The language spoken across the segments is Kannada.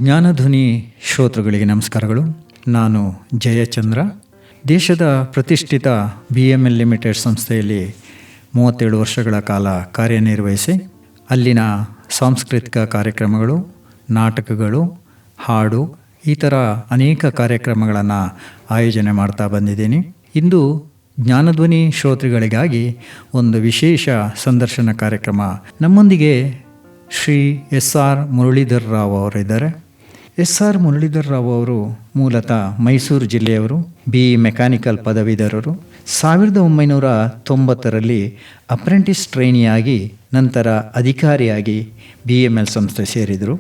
ಜ್ಞಾನಧ್ವನಿ ಶ್ರೋತೃಗಳಿಗೆ ನಮಸ್ಕಾರಗಳು. ನಾನು ಜಯಚಂದ್ರ. ದೇಶದ ಪ್ರತಿಷ್ಠಿತ BML ಲಿಮಿಟೆಡ್ ಸಂಸ್ಥೆಯಲ್ಲಿ 37 ವರ್ಷಗಳ ಕಾಲ ಕಾರ್ಯನಿರ್ವಹಿಸಿ ಅಲ್ಲಿನ ಸಾಂಸ್ಕೃತಿಕ ಕಾರ್ಯಕ್ರಮಗಳು, ನಾಟಕಗಳು, ಹಾಡು ಈ ಥರ ಅನೇಕ ಕಾರ್ಯಕ್ರಮಗಳನ್ನು ಆಯೋಜನೆ ಮಾಡ್ತಾ ಬಂದಿದ್ದೀನಿ. ಇಂದು ಜ್ಞಾನಧ್ವನಿ ಶ್ರೋತೃಗಳಿಗಾಗಿ ಒಂದು ವಿಶೇಷ ಸಂದರ್ಶನ ಕಾರ್ಯಕ್ರಮ. ನಮ್ಮೊಂದಿಗೆ ಶ್ರೀ SR ಮುರಳೀಧರ್ ರಾವ್ ಅವರಿದ್ದಾರೆ. SR ಮುರಳೀಧರ್ ರಾವ್ ಅವರು ಮೂಲತಃ ಮೈಸೂರು ಜಿಲ್ಲೆಯವರು. BE ಮೆಕ್ಯಾನಿಕಲ್ ಪದವೀಧರರು. 1990ರಲ್ಲಿ ಅಪ್ರೆಂಟಿಸ್ ಟ್ರೈನಿಯಾಗಿ ನಂತರ ಅಧಿಕಾರಿಯಾಗಿ BML ಸಂಸ್ಥೆ ಸೇರಿದರು.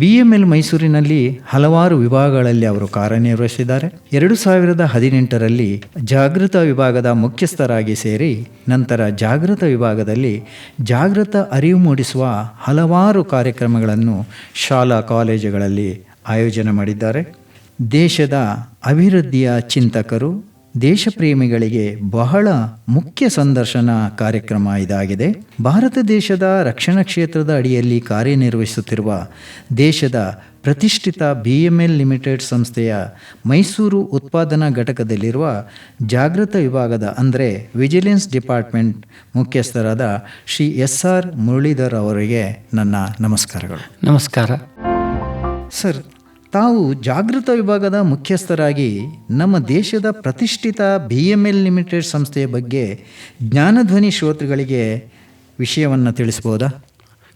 BML ಮೈಸೂರಿನಲ್ಲಿ ಹಲವಾರು ವಿಭಾಗಗಳಲ್ಲಿ ಅವರು ಕಾರ್ಯನಿರ್ವಹಿಸಿದ್ದಾರೆ. 2018ರಲ್ಲಿ ಜಾಗೃತ ವಿಭಾಗದ ಮುಖ್ಯಸ್ಥರಾಗಿ ಸೇರಿ ನಂತರ ಜಾಗೃತ ವಿಭಾಗದಲ್ಲಿ ಜಾಗೃತ ಅರಿವು ಮೂಡಿಸುವ ಹಲವಾರು ಕಾರ್ಯಕ್ರಮಗಳನ್ನು ಶಾಲಾ ಕಾಲೇಜುಗಳಲ್ಲಿ ಆಯೋಜನೆ ಮಾಡಿದ್ದಾರೆ. ದೇಶದ ಅಭಿವೃದ್ಧಿಯ ಚಿಂತಕರು, ದೇಶಪ್ರೇಮಿಗಳಿಗೆ ಬಹಳ ಮುಖ್ಯ ಸಂದರ್ಶನ ಕಾರ್ಯಕ್ರಮ ಇದಾಗಿದೆ. ಭಾರತ ದೇಶದ ರಕ್ಷಣಾ ಕ್ಷೇತ್ರದ ಅಡಿಯಲ್ಲಿ ಕಾರ್ಯನಿರ್ವಹಿಸುತ್ತಿರುವ ದೇಶದ ಪ್ರತಿಷ್ಠಿತ BML ಲಿಮಿಟೆಡ್ ಸಂಸ್ಥೆಯ ಮೈಸೂರು ಉತ್ಪಾದನಾ ಘಟಕದಲ್ಲಿರುವ ಜಾಗೃತ ವಿಭಾಗದ ಅಂದರೆ ವಿಜಿಲೆನ್ಸ್ ಡಿಪಾರ್ಟ್ಮೆಂಟ್ ಮುಖ್ಯಸ್ಥರಾದ ಶ್ರೀ SR ಮುರಳೀಧರ್ ಅವರಿಗೆ ನನ್ನ ನಮಸ್ಕಾರಗಳು. ನಮಸ್ಕಾರ ಸರ್, ತಾವು ಜಾಗೃತ ವಿಭಾಗದ ಮುಖ್ಯಸ್ಥರಾಗಿ ನಮ್ಮ ದೇಶದ ಪ್ರತಿಷ್ಠಿತ BML ಲಿಮಿಟೆಡ್ ಸಂಸ್ಥೆಯ ಬಗ್ಗೆ ಜ್ಞಾನಧ್ವನಿ ಶ್ರೋತೃಗಳಿಗೆ ವಿಷಯವನ್ನು ತಿಳಿಸ್ಬೋದಾ?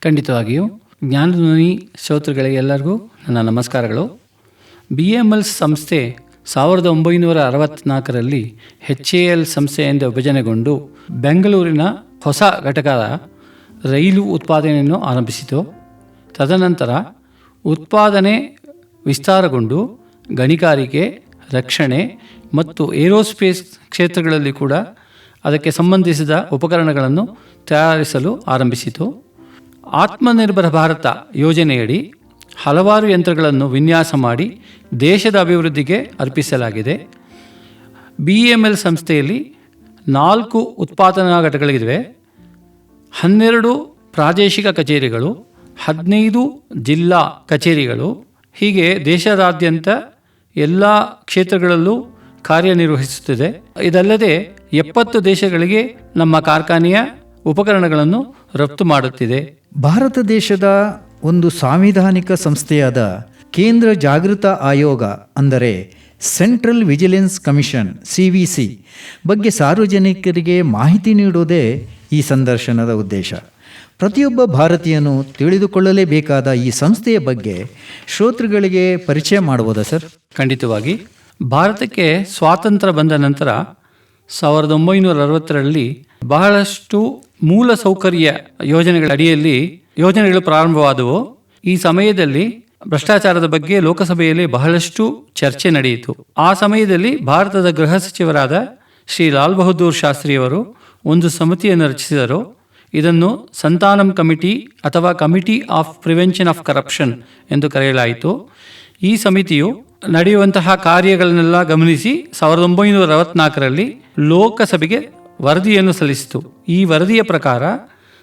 ಖಂಡಿತವಾಗಿಯೂ. ಜ್ಞಾನಧ್ವನಿ ಶ್ರೋತೃಗಳಿಗೆ ಎಲ್ಲರಿಗೂ ನನ್ನ ನಮಸ್ಕಾರಗಳು. BML ಸಂಸ್ಥೆ 1964ರಲ್ಲಿ HAL ಸಂಸ್ಥೆಯಿಂದ ವಿಭಜನೆಗೊಂಡು ಬೆಂಗಳೂರಿನ ಹೊಸ ಘಟಕದ ರೈಲು ಉತ್ಪಾದನೆಯನ್ನು ಆರಂಭಿಸಿತು. ತದನಂತರ ಉತ್ಪಾದನೆ ವಿಸ್ತಾರಗೊಂಡು ಗಣಿಗಾರಿಕೆ, ರಕ್ಷಣೆ ಮತ್ತು ಏರೋಸ್ಪೇಸ್ ಕ್ಷೇತ್ರಗಳಲ್ಲಿ ಕೂಡ ಅದಕ್ಕೆ ಸಂಬಂಧಿಸಿದ ಉಪಕರಣಗಳನ್ನು ತಯಾರಿಸಲು ಆರಂಭಿಸಿತು. ಆತ್ಮನಿರ್ಭರ ಭಾರತ ಯೋಜನೆಯಡಿ ಹಲವಾರು ಯಂತ್ರಗಳನ್ನು ವಿನ್ಯಾಸ ಮಾಡಿ ದೇಶದ ಅಭಿವೃದ್ಧಿಗೆ ಅರ್ಪಿಸಲಾಗಿದೆ. BML ಸಂಸ್ಥೆಯಲ್ಲಿ 4 ಉತ್ಪಾದನಾ ಘಟಕಗಳಿವೆ, 12 ಪ್ರಾದೇಶಿಕ ಕಚೇರಿಗಳು, 15 ಜಿಲ್ಲಾ ಕಚೇರಿಗಳು. ಹೀಗೆ ದೇಶದಾದ್ಯಂತ ಎಲ್ಲ ಕ್ಷೇತ್ರಗಳಲ್ಲೂ ಕಾರ್ಯನಿರ್ವಹಿಸುತ್ತಿದೆ. ಇದಲ್ಲದೆ 70 ದೇಶಗಳಿಗೆ ನಮ್ಮ ಕಾರ್ಖಾನೆಯ ಉಪಕರಣಗಳನ್ನು ರಫ್ತು ಮಾಡುತ್ತಿದೆ. ಭಾರತ ದೇಶದ ಒಂದು ಸಾಂವಿಧಾನಿಕ ಸಂಸ್ಥೆಯಾದ ಕೇಂದ್ರ ಜಾಗೃತ ಆಯೋಗ ಅಂದರೆ ಸೆಂಟ್ರಲ್ ವಿಜಿಲೆನ್ಸ್ ಕಮಿಷನ್ CVC ಬಗ್ಗೆ ಸಾರ್ವಜನಿಕರಿಗೆ ಮಾಹಿತಿ ನೀಡುವುದೇ ಈ ಸಂದರ್ಶನದ ಉದ್ದೇಶ. ಪ್ರತಿಯೊಬ್ಬ ಭಾರತೀಯನು ತಿಳಿದುಕೊಳ್ಳಲೇಬೇಕಾದ ಈ ಸಂಸ್ಥೆಯ ಬಗ್ಗೆ ಶ್ರೋತೃಗಳಿಗೆ ಪರಿಚಯ ಮಾಡುವುದಾ ಸರ್? ಖಂಡಿತವಾಗಿ. ಭಾರತಕ್ಕೆ ಸ್ವಾತಂತ್ರ್ಯ ಬಂದ ನಂತರ 1960ರಲ್ಲಿ ಬಹಳಷ್ಟು ಮೂಲ ಸೌಕರ್ಯ ಯೋಜನೆಗಳ ಅಡಿಯಲ್ಲಿ ಯೋಜನೆಗಳು ಪ್ರಾರಂಭವಾದವು. ಈ ಸಮಯದಲ್ಲಿ ಭ್ರಷ್ಟಾಚಾರದ ಬಗ್ಗೆ ಲೋಕಸಭೆಯಲ್ಲಿ ಬಹಳಷ್ಟು ಚರ್ಚೆ ನಡೆಯಿತು. ಆ ಸಮಯದಲ್ಲಿ ಭಾರತದ ಗೃಹ ಸಚಿವರಾದ ಶ್ರೀ ಲಾಲ್ ಬಹದ್ದೂರ್ ಶಾಸ್ತ್ರಿಯವರು ಒಂದು ಸಮಿತಿಯನ್ನು ರಚಿಸಿದರು. ಇದನ್ನು ಸಂತಾನಂ ಕಮಿಟಿ ಅಥವಾ committee of prevention of corruption ಎಂದು ಕರೆಯಲಾಯಿತು. ಈ ಸಮಿತಿಯು ನಡೆಯುವಂತಹ ಕಾರ್ಯಗಳನ್ನೆಲ್ಲ ಗಮನಿಸಿ 1964ರಲ್ಲಿ ಲೋಕಸಭೆಗೆ ವರದಿಯನ್ನು ಸಲ್ಲಿಸಿತು. ಈ ವರದಿಯ ಪ್ರಕಾರ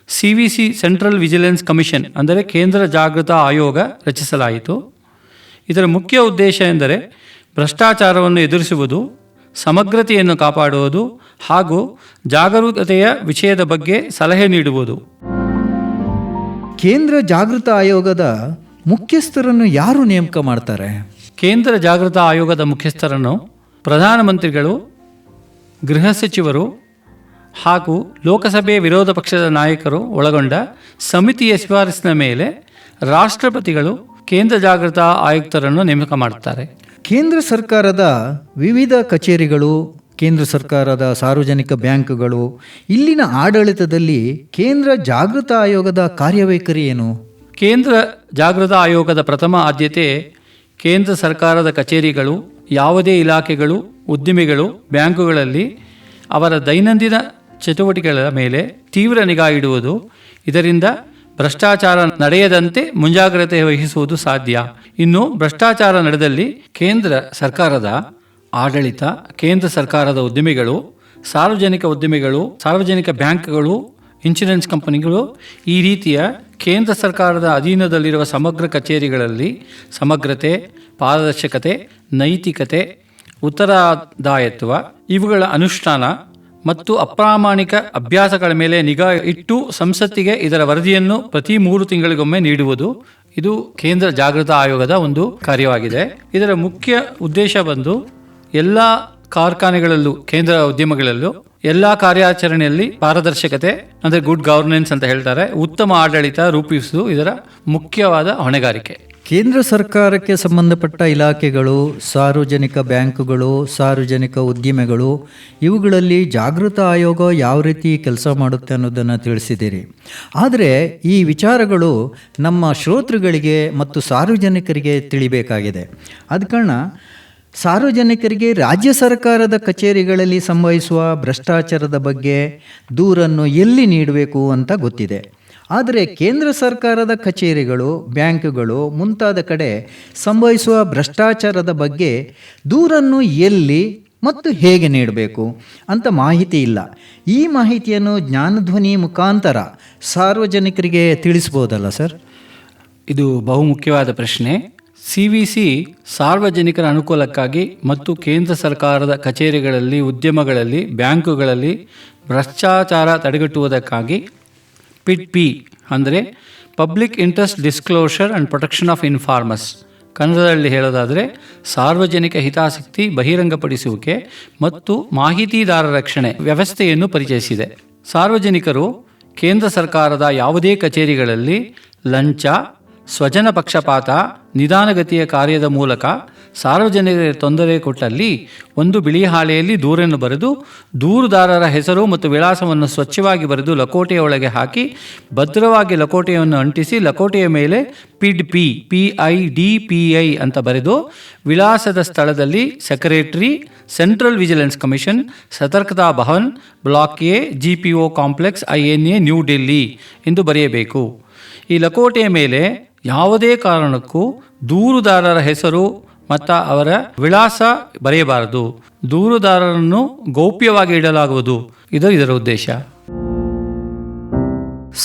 CVC ಸೆಂಟ್ರಲ್ ವಿಜಿಲೆನ್ಸ್ ಕಮಿಷನ್ ಅಂದರೆ ಕೇಂದ್ರ ಜಾಗೃತ ಆಯೋಗ ರಚಿಸಲಾಯಿತು. ಇದರ ಮುಖ್ಯ ಉದ್ದೇಶ ಎಂದರೆ ಭ್ರಷ್ಟಾಚಾರವನ್ನು ಎದುರಿಸುವುದು, ಸಮಗ್ರತೆಯನ್ನು ಕಾಪಾಡುವುದು ಹಾಗೂ ಜಾಗರೂಕತೆಯ ವಿಷಯದ ಬಗ್ಗೆ ಸಲಹೆ ನೀಡುವುದು. ಕೇಂದ್ರ ಜಾಗೃತ ಆಯೋಗದ ಮುಖ್ಯಸ್ಥರನ್ನು ಯಾರು ನೇಮಕ ಮಾಡ್ತಾರೆ? ಕೇಂದ್ರ ಜಾಗೃತ ಆಯೋಗದ ಮುಖ್ಯಸ್ಥರನ್ನು ಪ್ರಧಾನಮಂತ್ರಿಗಳು, ಗೃಹ ಸಚಿವರು ಹಾಗೂ ಲೋಕಸಭೆ ವಿರೋಧ ಪಕ್ಷದ ನಾಯಕರು ಒಳಗೊಂಡ ಸಮಿತಿಯ ಶಿಫಾರಸಿನ ಮೇಲೆ ರಾಷ್ಟ್ರಪತಿಗಳು ಕೇಂದ್ರ ಜಾಗೃತ ಆಯುಕ್ತರನ್ನು ನೇಮಕ ಮಾಡುತ್ತಾರೆ. ಕೇಂದ್ರ ಸರ್ಕಾರದ ವಿವಿಧ ಕಚೇರಿಗಳು, ಕೇಂದ್ರ ಸರ್ಕಾರದ ಸಾರ್ವಜನಿಕ ಬ್ಯಾಂಕ್ಗಳು, ಇಲ್ಲಿನ ಆಡಳಿತದಲ್ಲಿ ಕೇಂದ್ರ ಜಾಗೃತ ಆಯೋಗದ ಕಾರ್ಯವೈಖರಿ ಏನು? ಕೇಂದ್ರ ಜಾಗೃತ ಆಯೋಗದ ಪ್ರಥಮ ಆದ್ಯತೆ ಕೇಂದ್ರ ಸರ್ಕಾರದ ಕಚೇರಿಗಳು, ಯಾವುದೇ ಇಲಾಖೆಗಳು, ಉದ್ದಿಮೆಗಳು, ಬ್ಯಾಂಕುಗಳಲ್ಲಿ ಅವರ ದೈನಂದಿನ ಚಟುವಟಿಕೆಗಳ ಮೇಲೆ ತೀವ್ರ ನಿಗಾ ಇಡುವುದು. ಇದರಿಂದ ಭ್ರಷ್ಟಾಚಾರ ನಡೆಯದಂತೆ ಮುಂಜಾಗ್ರತೆ ವಹಿಸುವುದು ಸಾಧ್ಯ. ಇನ್ನು ಭ್ರಷ್ಟಾಚಾರ ನಡೆದಲ್ಲಿ ಕೇಂದ್ರ ಸರ್ಕಾರದ ಆಡಳಿತ, ಕೇಂದ್ರ ಸರ್ಕಾರದ ಉದ್ದಿಮೆಗಳು, ಸಾರ್ವಜನಿಕ ಉದ್ದಿಮೆಗಳು, ಸಾರ್ವಜನಿಕ ಬ್ಯಾಂಕ್ಗಳು, ಇನ್ಶೂರೆನ್ಸ್ ಕಂಪನಿಗಳು ಈ ರೀತಿಯ ಕೇಂದ್ರ ಸರ್ಕಾರದ ಅಧೀನದಲ್ಲಿರುವ ಸಮಗ್ರ ಕಚೇರಿಗಳಲ್ಲಿ ಸಮಗ್ರತೆ, ಪಾರದರ್ಶಕತೆ, ನೈತಿಕತೆ, ಉತ್ತರದಾಯತ್ವ ಇವುಗಳ ಅನುಷ್ಠಾನ ಮತ್ತು ಅಪ್ರಾಮಾಣಿಕ ಅಭ್ಯಾಸಗಳ ಮೇಲೆ ನಿಗಾ ಇಟ್ಟು ಸಂಸತ್ತಿಗೆ ಇದರ ವರದಿಯನ್ನು ಪ್ರತಿ 3 ತಿಂಗಳಿಗೊಮ್ಮೆ ನೀಡುವುದು ಇದು ಕೇಂದ್ರ ಜಾಗೃತ ಆಯೋಗದ ಒಂದು ಕಾರ್ಯವಾಗಿದೆ. ಇದರ ಮುಖ್ಯ ಉದ್ದೇಶ ಬಂದು ಎಲ್ಲ ಕಾರ್ಖಾನೆಗಳಲ್ಲೂ, ಕೇಂದ್ರ ಉದ್ಯಮಗಳಲ್ಲೂ ಎಲ್ಲ ಕಾರ್ಯಾಚರಣೆಯಲ್ಲಿ ಪಾರದರ್ಶಕತೆ ಅಂದರೆ ಗುಡ್ ಗವರ್ನೆನ್ಸ್ ಅಂತ ಹೇಳ್ತಾರೆ, ಉತ್ತಮ ಆಡಳಿತ ರೂಪಿಸುವುದು ಇದರ ಮುಖ್ಯವಾದ ಹೊಣೆಗಾರಿಕೆ. ಕೇಂದ್ರ ಸರ್ಕಾರಕ್ಕೆ ಸಂಬಂಧಪಟ್ಟ ಇಲಾಖೆಗಳು, ಸಾರ್ವಜನಿಕ ಬ್ಯಾಂಕುಗಳು, ಸಾರ್ವಜನಿಕ ಉದ್ದಿಮೆಗಳು ಇವುಗಳಲ್ಲಿ ಜಾಗೃತ ಆಯೋಗ ಯಾವ ರೀತಿ ಕೆಲಸ ಮಾಡುತ್ತೆ ಅನ್ನೋದನ್ನು ತಿಳಿಸಿದ್ದೀರಿ. ಆದರೆ ಈ ವಿಚಾರಗಳು ನಮ್ಮ ಶ್ರೋತೃಗಳಿಗೆ ಮತ್ತು ಸಾರ್ವಜನಿಕರಿಗೆ ತಿಳಿಬೇಕಾಗಿದೆ. ಆದ ಕಾರಣ ಸಾರ್ವಜನಿಕರಿಗೆ ರಾಜ್ಯ ಸರ್ಕಾರದ ಕಚೇರಿಗಳಲ್ಲಿ ಸಂಭವಿಸುವ ಭ್ರಷ್ಟಾಚಾರದ ಬಗ್ಗೆ ದೂರನ್ನು ಎಲ್ಲಿ ನೀಡಬೇಕು ಅಂತ ಗೊತ್ತಿದೆ. ಆದರೆ ಕೇಂದ್ರ ಸರ್ಕಾರದ ಕಚೇರಿಗಳು, ಬ್ಯಾಂಕುಗಳು ಮುಂತಾದ ಕಡೆ ಸಂಭವಿಸುವ ಭ್ರಷ್ಟಾಚಾರದ ಬಗ್ಗೆ ದೂರನ್ನು ಎಲ್ಲಿ ಮತ್ತು ಹೇಗೆ ನೀಡಬೇಕು ಅಂತ ಮಾಹಿತಿ ಇಲ್ಲ. ಈ ಮಾಹಿತಿಯನ್ನು ಜ್ಞಾನಧ್ವನಿ ಮುಖಾಂತರ ಸಾರ್ವಜನಿಕರಿಗೆ ತಿಳಿಸ್ಬೋದಲ್ಲ ಸರ್? ಇದು ಬಹುಮುಖ್ಯವಾದ ಪ್ರಶ್ನೆ. CVC ಸಾರ್ವಜನಿಕರ ಅನುಕೂಲಕ್ಕಾಗಿ ಮತ್ತು ಕೇಂದ್ರ ಸರ್ಕಾರದ ಕಚೇರಿಗಳಲ್ಲಿ, ಉದ್ಯಮಗಳಲ್ಲಿ, ಬ್ಯಾಂಕುಗಳಲ್ಲಿ ಭ್ರಷ್ಟಾಚಾರ ತಡೆಗಟ್ಟುವುದಕ್ಕಾಗಿ PIDP ಅಂದರೆ public interest disclosure and protection of informers, ಕನ್ನಡದಲ್ಲಿ ಹೇಳೋದಾದರೆ ಸಾರ್ವಜನಿಕ ಹಿತಾಸಕ್ತಿ ಬಹಿರಂಗಪಡಿಸುವಿಕೆ ಮತ್ತು ಮಾಹಿತಿದಾರರ ರಕ್ಷಣೆ ವ್ಯವಸ್ಥೆಯನ್ನು ಪರಿಚಯಿಸಿದೆ. ಸಾರ್ವಜನಿಕರು ಕೇಂದ್ರ ಸರ್ಕಾರದ ಯಾವುದೇ ಕಚೇರಿಗಳಲ್ಲಿ ಲಂಚ, ಸ್ವಜನ ಪಕ್ಷಪಾತ, ನಿಧಾನಗತಿಯ ಕಾರ್ಯದ ಮೂಲಕ ಸಾರ್ವಜನಿಕರಿಗೆ ತೊಂದರೆ ಕೊಟ್ಟಲ್ಲಿ ಒಂದು ಬಿಳಿ ಹಾಳೆಯಲ್ಲಿ ದೂರನ್ನು ಬರೆದು ದೂರುದಾರರ ಹೆಸರು ಮತ್ತು ವಿಳಾಸವನ್ನು ಸ್ವಚ್ಛವಾಗಿ ಬರೆದು ಲಕೋಟೆಯ ಒಳಗೆ ಹಾಕಿ ಭದ್ರವಾಗಿ ಲಕೋಟೆಯನ್ನು ಅಂಟಿಸಿ ಲಕೋಟೆಯ ಮೇಲೆ PIDP PIDPI ಅಂತ ಬರೆದು ವಿಳಾಸದ ಸ್ಥಳದಲ್ಲಿ secretary, central vigilance commission, Satarkata Bhavan, block A, GPO complex, INA, New Delhi ಎಂದು ಬರೆಯಬೇಕು. ಈ ಲಕೋಟೆಯ ಮೇಲೆ ಯಾವುದೇ ಕಾರಣಕ್ಕೂ ದೂರುದಾರರ ಹೆಸರು ಮತ್ತು ಅವರ ವಿಳಾಸ ಬರೆಯಬಾರದು. ದೂರುದಾರರನ್ನು ಗೌಪ್ಯವಾಗಿ ಇಡಲಾಗುವುದು. ಇದರ ಉದ್ದೇಶ.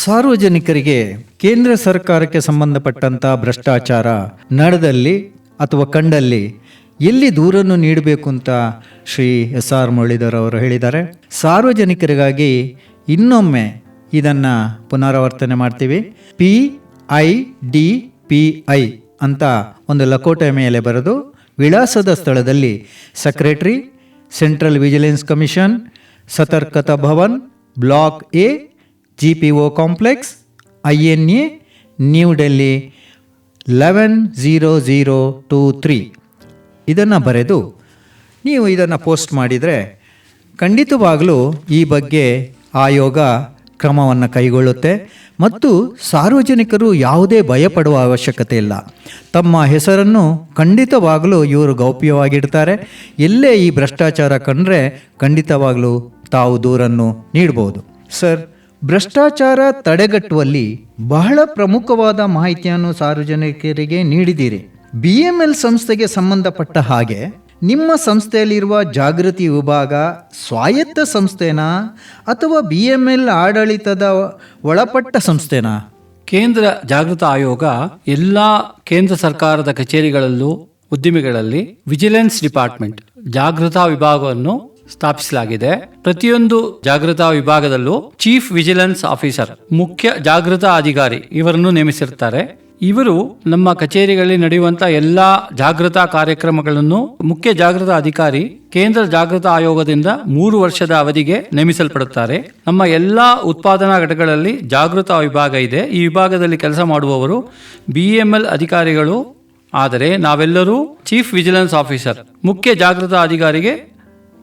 ಸಾರ್ವಜನಿಕರಿಗೆ ಕೇಂದ್ರ ಸರ್ಕಾರಕ್ಕೆ ಸಂಬಂಧಪಟ್ಟಂಥ ಭ್ರಷ್ಟಾಚಾರ ನಡೆದಲ್ಲಿ ಅಥವಾ ಕಂಡಲ್ಲಿ ಎಲ್ಲಿ ದೂರನ್ನು ನೀಡಬೇಕು ಅಂತ ಶ್ರೀ SR ಮುರಳೀಧರ್ ಅವರು ಹೇಳಿದ್ದಾರೆ. ಸಾರ್ವಜನಿಕರಿಗಾಗಿ ಇನ್ನೊಮ್ಮೆ ಇದನ್ನು ಪುನರಾವರ್ತನೆ ಮಾಡ್ತೀವಿ. PIDPI ಅಂತ ಒಂದು ಲಕೋಟೆಯ ಮೇಲೆ ಬರೆದು ವಿಳಾಸದ ಸ್ಥಳದಲ್ಲಿ secretary, central vigilance commission, Satarkata Bhavan, block A, GPO complex, INA, New Delhi 110023 ಇದನ್ನು ಬರೆದು ನೀವು ಇದನ್ನು ಪೋಸ್ಟ್ ಮಾಡಿದರೆ ಖಂಡಿತವಾಗಲೂ ಈ ಬಗ್ಗೆ ಆಯೋಗ ಕ್ರಮವನ್ನು ಕೈಗೊಳ್ಳುತ್ತೆ ಮತ್ತು ಸಾರ್ವಜನಿಕರು ಯಾವುದೇ ಭಯಪಡುವ ಅವಶ್ಯಕತೆ ಇಲ್ಲ. ತಮ್ಮ ಹೆಸರನ್ನು ಖಂಡಿತವಾಗಲೂ ಇವರು ಗೌಪ್ಯವಾಗಿಡ್ತಾರೆ. ಎಲ್ಲೇ ಈ ಭ್ರಷ್ಟಾಚಾರ ಕಂಡ್ರೆ ಖಂಡಿತವಾಗಲೂ ತಾವು ದೂರನ್ನು ನೀಡಬಹುದು. ಸರ್, ಭ್ರಷ್ಟಾಚಾರ ತಡೆಗಟ್ಟುವಲ್ಲಿ ಬಹಳ ಪ್ರಮುಖವಾದ ಮಾಹಿತಿಯನ್ನು ಸಾರ್ವಜನಿಕರಿಗೆ ನೀಡಿದ್ದೀರಿ. BML ಸಂಸ್ಥೆಗೆ ಸಂಬಂಧಪಟ್ಟ ಹಾಗೆ ನಿಮ್ಮ ಸಂಸ್ಥೆಯಲ್ಲಿರುವ ಜಾಗೃತಿ ವಿಭಾಗ ಸ್ವಾಯತ್ತ ಸಂಸ್ಥೆನಾ ಅಥವಾ BML ಆಡಳಿತದ ಒಳಪಟ್ಟ ಸಂಸ್ಥೆನಾ? ಕೇಂದ್ರ ಜಾಗೃತ ಆಯೋಗ ಎಲ್ಲ ಕೇಂದ್ರ ಸರ್ಕಾರದ ಕಚೇರಿಗಳಲ್ಲೂ, ಉದ್ದಿಮೆಗಳಲ್ಲಿ ವಿಜಿಲೆನ್ಸ್ ಡಿಪಾರ್ಟ್ಮೆಂಟ್ ಜಾಗೃತಾ ವಿಭಾಗವನ್ನು ಸ್ಥಾಪಿಸಲಾಗಿದೆ. ಪ್ರತಿಯೊಂದು ಜಾಗೃತಾ ವಿಭಾಗದಲ್ಲೂ ಚೀಫ್ ವಿಜಿಲೆನ್ಸ್ ಆಫೀಸರ್, ಮುಖ್ಯ ಜಾಗೃತಾ ಅಧಿಕಾರಿ ಇವರನ್ನು ನೇಮಿಸಿರ್ತಾರೆ. ಇವರು ನಮ್ಮ ಕಚೇರಿಗಳಲ್ಲಿ ನಡೆಯುವಂಥ ಎಲ್ಲ ಜಾಗೃತಾ ಕಾರ್ಯಕ್ರಮಗಳನ್ನು ಮುಖ್ಯ ಜಾಗೃತಾ ಅಧಿಕಾರಿ ಕೇಂದ್ರ ಜಾಗೃತಾ ಆಯೋಗದಿಂದ 3 ವರ್ಷದ ಅವಧಿಗೆ ನೇಮಿಸಲ್ಪಡುತ್ತಾರೆ. ನಮ್ಮ ಎಲ್ಲ ಉತ್ಪಾದನಾ ಘಟಕಗಳಲ್ಲಿ ಜಾಗೃತಾ ವಿಭಾಗ ಇದೆ. ಈ ವಿಭಾಗದಲ್ಲಿ ಕೆಲಸ ಮಾಡುವವರು BML ಅಧಿಕಾರಿಗಳು. ಆದರೆ ನಾವೆಲ್ಲರೂ ಚೀಫ್ ವಿಜಿಲೆನ್ಸ್ ಆಫೀಸರ್, ಮುಖ್ಯ ಜಾಗೃತಾ ಅಧಿಕಾರಿಗೆ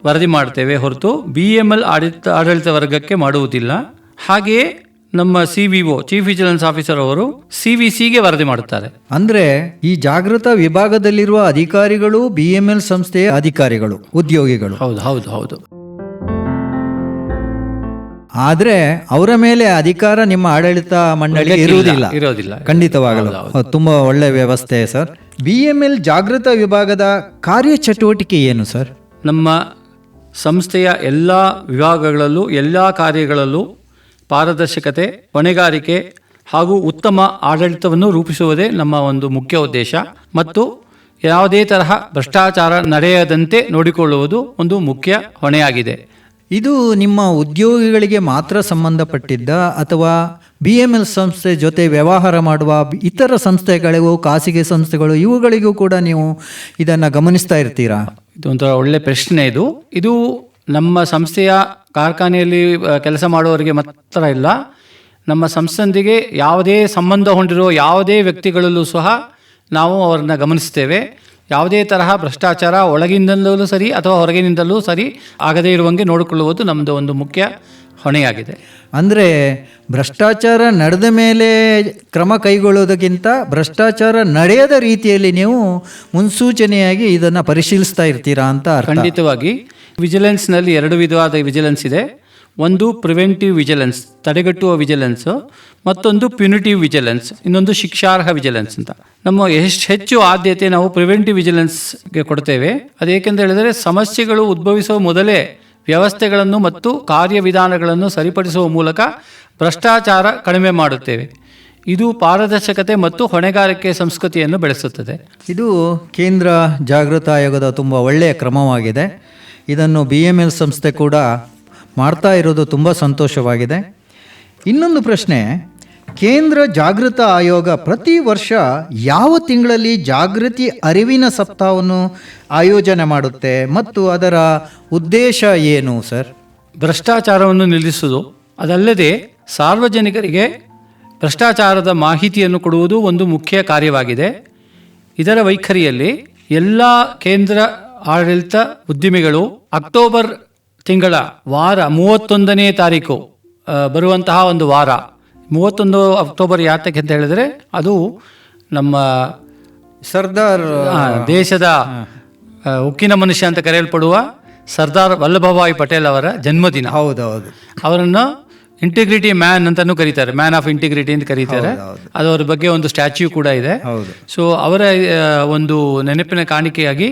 ವರದಿ ಮಾಡ್ತೇವೆ ಹೊರತು BML ಆಡಳಿತ ವರ್ಗಕ್ಕೆ ಮಾಡುವುದಿಲ್ಲ. ಹಾಗೆಯೇ ನಮ್ಮ CVO ಚೀಫ್ ವಿಜಿಲೆನ್ಸ್ ಆಫೀಸರ್ ಅವರು CVCಗೆ ವರದಿ ಮಾಡುತ್ತಾರೆ. ಅಂದರೆ ಈ ಜಾಗೃತ ವಿಭಾಗದಲ್ಲಿರುವ ಅಧಿಕಾರಿಗಳು BML ಸಂಸ್ಥೆಯ ಅಧಿಕಾರಿಗಳು, ಉದ್ಯೋಗಿಗಳು. ಹೌದು ಹೌದು ಹೌದು. ಆದರೆ ಅವರ ಮೇಲೆ ಅಧಿಕಾರ ನಿಮ್ಮ ಆಡಳಿತ ಮಂಡಳಿ ಇರುವುದಿಲ್ಲ. ಖಂಡಿತವಾಗಲು ತುಂಬಾ ಒಳ್ಳೆ ವ್ಯವಸ್ಥೆ ಸರ್. BML ಜಾಗೃತ ವಿಭಾಗದ ಕಾರ್ಯಚಟುವಟಿಕೆ ಏನು ಸರ್? ನಮ್ಮ ಸಂಸ್ಥೆಯ ಎಲ್ಲ ವಿಭಾಗಗಳಲ್ಲೂ, ಎಲ್ಲ ಕಾರ್ಯಗಳಲ್ಲೂ ಪಾರದರ್ಶಕತೆ, ಹೊಣೆಗಾರಿಕೆ ಹಾಗೂ ಉತ್ತಮ ಆಡಳಿತವನ್ನು ರೂಪಿಸುವುದೇ ನಮ್ಮ ಒಂದು ಮುಖ್ಯ ಉದ್ದೇಶ ಮತ್ತು ಯಾವುದೇ ತರಹ ಭ್ರಷ್ಟಾಚಾರ ನಡೆಯದಂತೆ ನೋಡಿಕೊಳ್ಳುವುದು ಒಂದು ಮುಖ್ಯ ಹೊಣೆಯಾಗಿದೆ. ಇದು ನಿಮ್ಮ ಉದ್ಯೋಗಿಗಳಿಗೆ ಮಾತ್ರ ಸಂಬಂಧಪಟ್ಟಿದ್ದ ಅಥವಾ BML ಸಂಸ್ಥೆ ಜೊತೆ ವ್ಯವಹಾರ ಮಾಡುವ ಇತರ ಸಂಸ್ಥೆಗಳಿಗೂ, ಖಾಸಗಿ ಸಂಸ್ಥೆಗಳು, ಇವುಗಳಿಗೂ ಕೂಡ ನೀವು ಇದನ್ನು ಗಮನಿಸ್ತಾ ಇರ್ತೀರಾ? ಇದು ಒಂಥರ ಒಳ್ಳೆ ಪ್ರಶ್ನೆ. ಇದು ನಮ್ಮ ಸಂಸ್ಥೆಯ ಕಾರ್ಖಾನೆಯಲ್ಲಿ ಕೆಲಸ ಮಾಡುವವರಿಗೆ ಮಾತ್ರ ಇಲ್ಲ, ನಮ್ಮ ಸಂಸ್ಥೆಯೊಂದಿಗೆ ಯಾವುದೇ ಸಂಬಂಧ ಹೊಂದಿರೋ ಯಾವುದೇ ವ್ಯಕ್ತಿಗಳಲ್ಲೂ ಸಹ ನಾವು ಅವರನ್ನ ಗಮನಿಸ್ತೇವೆ. ಯಾವುದೇ ತರಹ ಭ್ರಷ್ಟಾಚಾರ ಒಳಗಿನಿಂದಲೂ ಸರಿ ಅಥವಾ ಹೊರಗಿನಿಂದಲೂ ಸರಿ ಆಗದೇ ಇರುವಂಗೆ ನೋಡಿಕೊಳ್ಳುವುದು ನಮ್ಮದು ಒಂದು ಮುಖ್ಯ ಹೊಣೆಯಾಗಿದೆ. ಅಂದರೆ ಭ್ರಷ್ಟಾಚಾರ ನಡೆದ ಮೇಲೆ ಕ್ರಮ ಕೈಗೊಳ್ಳೋದಕ್ಕಿಂತ ಭ್ರಷ್ಟಾಚಾರ ನಡೆಯದ ರೀತಿಯಲ್ಲಿ ನೀವು ಮುನ್ಸೂಚನೆಯಾಗಿ ಇದನ್ನು ಪರಿಶೀಲಿಸ್ತಾ ಇರ್ತೀರಾ ಅಂತ ಅರ್ಥ. ಖಂಡಿತವಾಗಿ. ವಿಜಿಲೆನ್ಸ್ನಲ್ಲಿ 2 ವಿಧವಾದ ವಿಜಿಲೆನ್ಸ್ ಇದೆ. ಒಂದು ಪ್ರಿವೆಂಟಿವ್ ವಿಜಿಲೆನ್ಸ್, ತಡೆಗಟ್ಟುವ ವಿಜಿಲೆನ್ಸ್, ಮತ್ತೊಂದು ಪ್ಯುನಿಟಿವ್ ವಿಜಿಲೆನ್ಸ್, ಇನ್ನೊಂದು ಶಿಕ್ಷಾರ್ಹ ವಿಜಿಲೆನ್ಸ್ ಅಂತ. ನಮ್ಮ ಹೆಚ್ಚು ಆದ್ಯತೆ ನಾವು ಪ್ರಿವೆಂಟಿವ್ ವಿಜಿಲೆನ್ಸ್ಗೆ ಕೊಡ್ತೇವೆ. ಅದೇಕೆಂತ ಹೇಳಿದರೆ ಸಮಸ್ಯೆಗಳು ಉದ್ಭವಿಸುವ ಮೊದಲೇ ವ್ಯವಸ್ಥೆಗಳನ್ನು ಮತ್ತು ಕಾರ್ಯವಿಧಾನಗಳನ್ನು ಸರಿಪಡಿಸುವ ಮೂಲಕ ಭ್ರಷ್ಟಾಚಾರ ಕಡಿಮೆ ಮಾಡುತ್ತೇವೆ. ಇದು ಪಾರದರ್ಶಕತೆ ಮತ್ತು ಹೊಣೆಗಾರಿಕೆ ಸಂಸ್ಕೃತಿಯನ್ನು ಬೆಳೆಸುತ್ತದೆ. ಇದು ಕೇಂದ್ರ ಜಾಗೃತ ಆಯೋಗದ ತುಂಬ ಒಳ್ಳೆಯ ಕ್ರಮವಾಗಿದೆ. ಇದನ್ನು BML ಸಂಸ್ಥೆ ಕೂಡ ಮಾಡ್ತಾ ಇರೋದು ತುಂಬ ಸಂತೋಷವಾಗಿದೆ. ಇನ್ನೊಂದು ಪ್ರಶ್ನೆ, ಕೇಂದ್ರ ಜಾಗೃತ ಆಯೋಗ ಪ್ರತಿ ವರ್ಷ ಯಾವ ತಿಂಗಳಲ್ಲಿ ಜಾಗೃತಿ ಅರಿವಿನ ಸಪ್ತಾಹವನ್ನು ಆಯೋಜನೆ ಮಾಡುತ್ತೆ ಮತ್ತು ಅದರ ಉದ್ದೇಶ ಏನು ಸರ್? ಭ್ರಷ್ಟಾಚಾರವನ್ನು ನಿಲ್ಲಿಸುವುದು, ಅದಲ್ಲದೆ ಸಾರ್ವಜನಿಕರಿಗೆ ಭ್ರಷ್ಟಾಚಾರದ ಮಾಹಿತಿಯನ್ನು ಕೊಡುವುದು ಒಂದು ಮುಖ್ಯ ಕಾರ್ಯವಾಗಿದೆ. ಇದರ ವೈಖರಿಯಲ್ಲಿ ಎಲ್ಲ ಕೇಂದ್ರ ಆಡಳಿತ ಉದ್ದಿಮೆಗಳು ಅಕ್ಟೋಬರ್ ತಿಂಗಳ ವಾರ 31ನೇ ತಾರೀಕು ಬರುವಂತಹ ಒಂದು ವಾರ, 31 ಅಕ್ಟೋಬರ್ ಯಾತಕ್ಕೆ ಅಂತ ಹೇಳಿದರೆ ಅದು ನಮ್ಮ ಸರ್ದಾರ್ ದೇಶದ ಉಕ್ಕಿನ ಮನುಷ್ಯ ಅಂತ ಕರೆಯಲ್ಪಡುವ ಸರ್ದಾರ್ ವಲ್ಲಭಭಾಯಿ ಪಟೇಲ್ ಅವರ ಜನ್ಮದಿನ. ಹೌದೌದು. ಅವರನ್ನು ಇಂಟಿಗ್ರಿಟಿ ಮ್ಯಾನ್ ಅಂತಾನೂ ಕರೀತಾರೆ, ಮ್ಯಾನ್ ಆಫ್ ಇಂಟಿಗ್ರಿಟಿ ಅಂತ ಕರೀತಾರೆ. ಅದು ಅವರ ಬಗ್ಗೆ ಒಂದು ಸ್ಟ್ಯಾಚ್ಯೂ ಕೂಡ ಇದೆ. ಸೊ ಅವರ ಒಂದು ನೆನಪಿನ ಕಾಣಿಕೆಯಾಗಿ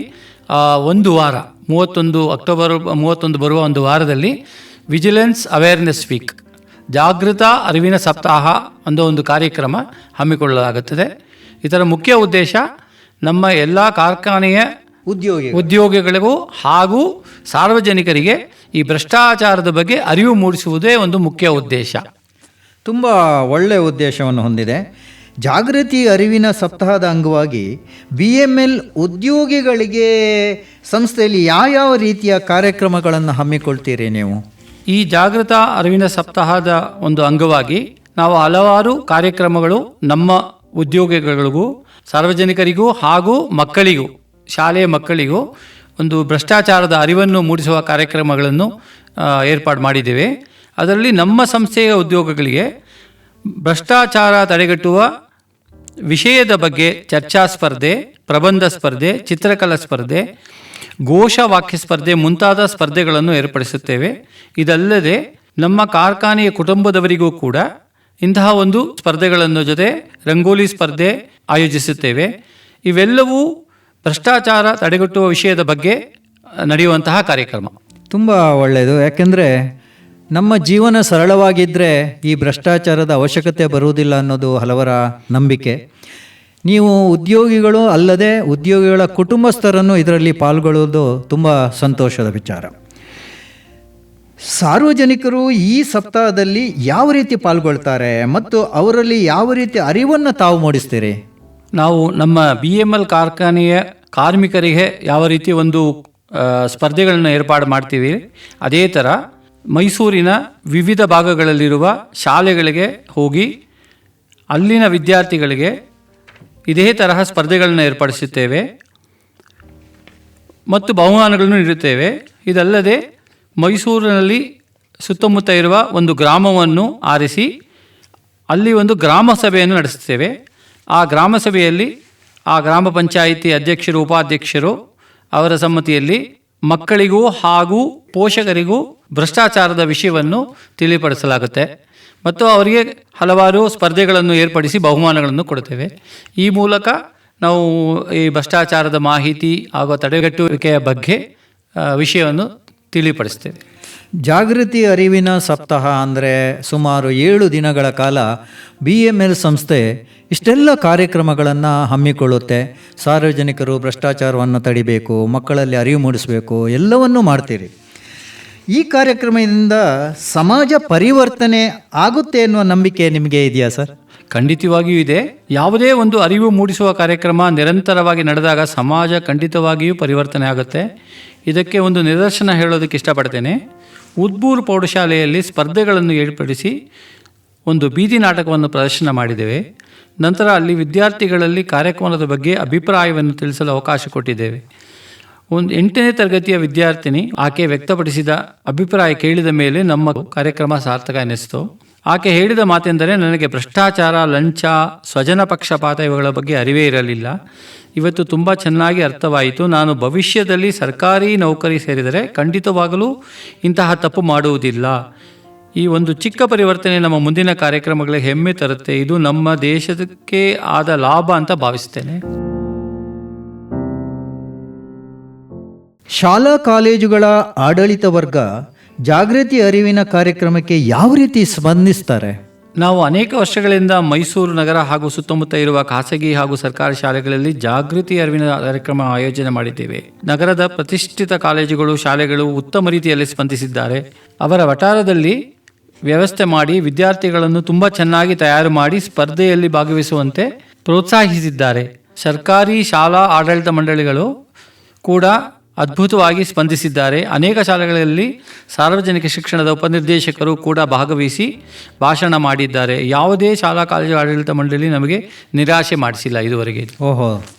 ಒಂದು ವಾರ 31 ಅಕ್ಟೋಬರ್ 31 ಬರುವ ಒಂದು ವಾರದಲ್ಲಿ ವಿಜಿಲೆನ್ಸ್ ಅವೇರ್ನೆಸ್ ವೀಕ್, ಜಾಗೃತ ಅರಿವಿನ ಸಪ್ತಾಹ ಅನ್ನೋ ಒಂದು ಕಾರ್ಯಕ್ರಮ ಹಮ್ಮಿಕೊಳ್ಳಲಾಗುತ್ತದೆ. ಇದರ ಮುಖ್ಯ ಉದ್ದೇಶ ನಮ್ಮ ಎಲ್ಲ ಕಾರ್ಖಾನೆಯ ಉದ್ಯೋಗಿಗಳಿಗೂ ಹಾಗೂ ಸಾರ್ವಜನಿಕರಿಗೆ ಈ ಭ್ರಷ್ಟಾಚಾರದ ಬಗ್ಗೆ ಅರಿವು ಮೂಡಿಸುವುದೇ ಒಂದು ಮುಖ್ಯ ಉದ್ದೇಶ. ತುಂಬ ಒಳ್ಳೆಯ ಉದ್ದೇಶವನ್ನು ಹೊಂದಿದೆ. ಜಾಗೃತಿ ಅರಿವಿನ ಸಪ್ತಾಹದ ಅಂಗವಾಗಿ BML ಉದ್ಯೋಗಿಗಳಿಗೆ ಸಂಸ್ಥೆಯಲ್ಲಿ ಯಾವ ರೀತಿಯ ಕಾರ್ಯಕ್ರಮಗಳನ್ನು ಹಮ್ಮಿಕೊಳ್ತೀರಿ ನೀವು? ಈ ಜಾಗೃತ ಅರಿವಿನ ಸಪ್ತಾಹದ ಒಂದು ಅಂಗವಾಗಿ ನಾವು ಹಲವಾರು ಕಾರ್ಯಕ್ರಮಗಳು ನಮ್ಮ ಉದ್ಯೋಗಿಗಳಿಗೂ, ಸಾರ್ವಜನಿಕರಿಗೂ ಹಾಗೂ ಮಕ್ಕಳಿಗೂ, ಶಾಲೆಯ ಮಕ್ಕಳಿಗೂ ಒಂದು ಭ್ರಷ್ಟಾಚಾರದ ಅರಿವನ್ನು ಮೂಡಿಸುವ ಕಾರ್ಯಕ್ರಮಗಳನ್ನು ಏರ್ಪಾಡು ಮಾಡಿದ್ದೇವೆ. ಅದರಲ್ಲಿ ನಮ್ಮ ಸಂಸ್ಥೆಯ ಉದ್ಯೋಗಿಗಳಿಗೆ ಭ್ರಷ್ಟಾಚಾರ ತಡೆಗಟ್ಟುವ ವಿಷಯದ ಬಗ್ಗೆ ಚರ್ಚಾ ಸ್ಪರ್ಧೆ, ಪ್ರಬಂಧ ಸ್ಪರ್ಧೆ, ಚಿತ್ರಕಲಾ ಸ್ಪರ್ಧೆ, ಘೋಷವಾಕ್ಯ ಸ್ಪರ್ಧೆ ಮುಂತಾದ ಸ್ಪರ್ಧೆಗಳನ್ನು ಏರ್ಪಡಿಸುತ್ತೇವೆ. ಇದಲ್ಲದೆ ನಮ್ಮ ಕಾರ್ಖಾನೆಯ ಕುಟುಂಬದವರಿಗೂ ಕೂಡ ಇಂತಹ ಒಂದು ಸ್ಪರ್ಧೆಗಳನ್ನು ಜೊತೆ ರಂಗೋಲಿ ಸ್ಪರ್ಧೆ ಆಯೋಜಿಸುತ್ತೇವೆ. ಇವೆಲ್ಲವೂ ಭ್ರಷ್ಟಾಚಾರ ತಡೆಗಟ್ಟುವ ವಿಷಯದ ಬಗ್ಗೆ ನಡೆಯುವಂತಹ ಕಾರ್ಯಕ್ರಮ. ತುಂಬ ಒಳ್ಳೆಯದು. ಯಾಕೆಂದರೆ ನಮ್ಮ ಜೀವನ ಸರಳವಾಗಿದ್ದರೆ ಈ ಭ್ರಷ್ಟಾಚಾರದ ಅವಶ್ಯಕತೆ ಬರುವುದಿಲ್ಲ ಅನ್ನೋದು ಹಲವರ ನಂಬಿಕೆ. ನೀವು ಉದ್ಯೋಗಿಗಳು ಅಲ್ಲದೆ ಉದ್ಯೋಗಿಗಳ ಕುಟುಂಬಸ್ಥರನ್ನು ಇದರಲ್ಲಿ ಪಾಲ್ಗೊಳ್ಳುವುದು ತುಂಬ ಸಂತೋಷದ ವಿಚಾರ. ಸಾರ್ವಜನಿಕರು ಈ ಸಪ್ತಾಹದಲ್ಲಿ ಯಾವ ರೀತಿ ಪಾಲ್ಗೊಳ್ತಾರೆ ಮತ್ತು ಅವರಲ್ಲಿ ಯಾವ ರೀತಿ ಅರಿವನ್ನು ತಾವು ಮೂಡಿಸ್ತೀರಿ? ನಾವು ನಮ್ಮ BML ಕಾರ್ಖಾನೆಯ ಕಾರ್ಮಿಕರಿಗೆ ಯಾವ ರೀತಿ ಒಂದು ಸ್ಪರ್ಧೆಗಳನ್ನು ಏರ್ಪಾಡು ಮಾಡ್ತೀವಿ, ಅದೇ ಥರ ಮೈಸೂರಿನ ವಿವಿಧ ಭಾಗಗಳಲ್ಲಿರುವ ಶಾಲೆಗಳಿಗೆ ಹೋಗಿ ಅಲ್ಲಿನ ವಿದ್ಯಾರ್ಥಿಗಳಿಗೆ ಇದೇ ತರಹ ಸ್ಪರ್ಧೆಗಳನ್ನು ಏರ್ಪಡಿಸುತ್ತೇವೆ ಮತ್ತು ಬಹುಮಾನಗಳನ್ನು ನೀಡುತ್ತೇವೆ. ಇದಲ್ಲದೆ ಮೈಸೂರಿನಲ್ಲಿ ಸುತ್ತಮುತ್ತ ಇರುವ ಒಂದು ಗ್ರಾಮವನ್ನು ಆರಿಸಿ ಅಲ್ಲಿ ಒಂದು ಗ್ರಾಮ ಸಭೆಯನ್ನು ನಡೆಸುತ್ತೇವೆ. ಆ ಗ್ರಾಮ ಸಭೆಯಲ್ಲಿ ಆ ಗ್ರಾಮ ಪಂಚಾಯಿತಿ ಅಧ್ಯಕ್ಷರು, ಉಪಾಧ್ಯಕ್ಷರು ಅವರ ಸಮ್ಮತಿಯಲ್ಲಿ ಮಕ್ಕಳಿಗೂ ಹಾಗೂ ಪೋಷಕರಿಗೂ ಭ್ರಷ್ಟಾಚಾರದ ವಿಷಯವನ್ನು ತಿಳಿಪಡಿಸಲಾಗುತ್ತೆ ಮತ್ತು ಅವರಿಗೆ ಹಲವಾರು ಸ್ಪರ್ಧೆಗಳನ್ನು ಏರ್ಪಡಿಸಿ ಬಹುಮಾನಗಳನ್ನು ಕೊಡುತ್ತೇವೆ. ಈ ಮೂಲಕ ನಾವು ಈ ಭ್ರಷ್ಟಾಚಾರದ ಮಾಹಿತಿ ಹಾಗೂ ತಡೆಗಟ್ಟುವಿಕೆಯ ಬಗ್ಗೆ ವಿಷಯವನ್ನು ತಿಳಿಪಡಿಸ್ತೇವೆ. ಜಾಗೃತಿ ಅರಿವಿನ ಸಪ್ತಾಹ ಅಂದರೆ ಸುಮಾರು 7 ದಿನಗಳ ಕಾಲ BML ಸಂಸ್ಥೆ ಇಷ್ಟೆಲ್ಲ ಕಾರ್ಯಕ್ರಮಗಳನ್ನು ಹಮ್ಮಿಕೊಳ್ಳುತ್ತೆ. ಸಾರ್ವಜನಿಕರು ಭ್ರಷ್ಟಾಚಾರವನ್ನು ತಡಿಬೇಕು, ಮಕ್ಕಳಲ್ಲಿ ಅರಿವು ಮೂಡಿಸಬೇಕು, ಎಲ್ಲವನ್ನೂ ಮಾಡ್ತೀರಿ. ಈ ಕಾರ್ಯಕ್ರಮದಿಂದ ಸಮಾಜ ಪರಿವರ್ತನೆ ಆಗುತ್ತೆ ಅನ್ನುವ ನಂಬಿಕೆ ನಿಮಗೆ ಇದೆಯಾ ಸರ್? ಖಂಡಿತವಾಗಿಯೂ ಇದೆ. ಯಾವುದೇ ಒಂದು ಅರಿವು ಮೂಡಿಸುವ ಕಾರ್ಯಕ್ರಮ ನಿರಂತರವಾಗಿ ನಡೆದಾಗ ಸಮಾಜ ಖಂಡಿತವಾಗಿಯೂ ಪರಿವರ್ತನೆ ಆಗುತ್ತೆ. ಇದಕ್ಕೆ ಒಂದು ನಿದರ್ಶನ ಹೇಳೋದಕ್ಕೆ ಇಷ್ಟಪಡ್ತೇನೆ. ಉದ್ಬೂರು ಪ್ರೌಢಶಾಲೆಯಲ್ಲಿ ಸ್ಪರ್ಧೆಗಳನ್ನು ಏರ್ಪಡಿಸಿ ಒಂದು ಬೀದಿ ನಾಟಕವನ್ನು ಪ್ರದರ್ಶನ ಮಾಡಿದ್ದೇವೆ. ನಂತರ ಅಲ್ಲಿ ವಿದ್ಯಾರ್ಥಿಗಳಲ್ಲಿ ಕಾರ್ಯಕ್ರಮದ ಬಗ್ಗೆ ಅಭಿಪ್ರಾಯವನ್ನು ತಿಳಿಸಲು ಅವಕಾಶ ಕೊಟ್ಟಿದ್ದೇವೆ. ಒಂದು 8ನೇ ತರಗತಿಯ ವಿದ್ಯಾರ್ಥಿನಿ ಆಕೆ ವ್ಯಕ್ತಪಡಿಸಿದ ಅಭಿಪ್ರಾಯ ಕೇಳಿದ ಮೇಲೆ ನಮ್ಮ ಕಾರ್ಯಕ್ರಮ ಸಾರ್ಥಕ ಎನಿಸಿತು. ಆಕೆ ಹೇಳಿದ ಮಾತೆಂದರೆ, ನನಗೆ ಭ್ರಷ್ಟಾಚಾರ, ಲಂಚ, ಸ್ವಜನ ಪಕ್ಷಪಾತ ಇವುಗಳ ಬಗ್ಗೆ ಅರಿವೇ ಇರಲಿಲ್ಲ. ಇವತ್ತು ತುಂಬ ಚೆನ್ನಾಗಿ ಅರ್ಥವಾಯಿತು. ನಾನು ಭವಿಷ್ಯದಲ್ಲಿ ಸರ್ಕಾರಿ ನೌಕರಿ ಸೇರಿದರೆ ಖಂಡಿತವಾಗಲೂ ಇಂತಹ ತಪ್ಪು ಮಾಡುವುದಿಲ್ಲ. ಈ ಒಂದು ಚಿಕ್ಕ ಪರಿವರ್ತನೆ ನಮ್ಮ ಮುಂದಿನ ಕಾರ್ಯಕ್ರಮಗಳಿಗೆ ಹೆಮ್ಮೆ ತರುತ್ತೆ. ಇದು ನಮ್ಮ ದೇಶಕ್ಕೆ ಆದ ಲಾಭ ಅಂತ ಭಾವಿಸ್ತೇನೆ. ಶಾಲಾ ಕಾಲೇಜುಗಳ ಆಡಳಿತ ವರ್ಗ ಜಾಗೃತಿ ಅರಿವಿನ ಕಾರ್ಯಕ್ರಮಕ್ಕೆ ಯಾವ ರೀತಿ ಸ್ಪಂದಿಸ್ತಾರೆ? ನಾವು ಅನೇಕ ವರ್ಷಗಳಿಂದ ಮೈಸೂರು ನಗರ ಹಾಗೂ ಸುತ್ತಮುತ್ತ ಇರುವ ಖಾಸಗಿ ಹಾಗೂ ಸರ್ಕಾರಿ ಶಾಲೆಗಳಲ್ಲಿ ಜಾಗೃತಿ ಅರಿವಿನ ಕಾರ್ಯಕ್ರಮ ಆಯೋಜನೆ ಮಾಡಿದ್ದೇವೆ. ನಗರದ ಪ್ರತಿಷ್ಠಿತ ಕಾಲೇಜುಗಳು, ಶಾಲೆಗಳು ಉತ್ತಮ ರೀತಿಯಲ್ಲಿ ಸ್ಪಂದಿಸಿದ್ದಾರೆ. ಅವರ ವಠಾರದಲ್ಲಿ ವ್ಯವಸ್ಥೆ ಮಾಡಿ ವಿದ್ಯಾರ್ಥಿಗಳನ್ನು ತುಂಬ ಚೆನ್ನಾಗಿ ತಯಾರು ಮಾಡಿ ಸ್ಪರ್ಧೆಯಲ್ಲಿ ಭಾಗವಹಿಸುವಂತೆ ಪ್ರೋತ್ಸಾಹಿಸಿದ್ದಾರೆ. ಸರ್ಕಾರಿ ಶಾಲಾ ಆಡಳಿತ ಮಂಡಳಿಗಳು ಕೂಡ ಅದ್ಭುತವಾಗಿ ಸ್ಪಂದಿಸಿದ್ದಾರೆ. ಅನೇಕ ಶಾಲೆಗಳಲ್ಲಿ ಸಾರ್ವಜನಿಕ ಶಿಕ್ಷಣದ ಉಪನಿರ್ದೇಶಕರು ಕೂಡ ಭಾಗವಹಿಸಿ ಭಾಷಣ ಮಾಡಿದ್ದಾರೆ. ಯಾವುದೇ ಶಾಲಾ ಕಾಲೇಜು ಆಡಳಿತ ಮಂಡಳಿ ನಮಗೆ ನಿರಾಶೆ ಮಾಡಿಸಿಲ್ಲ ಇದುವರೆಗೆ. ಓಹೋ,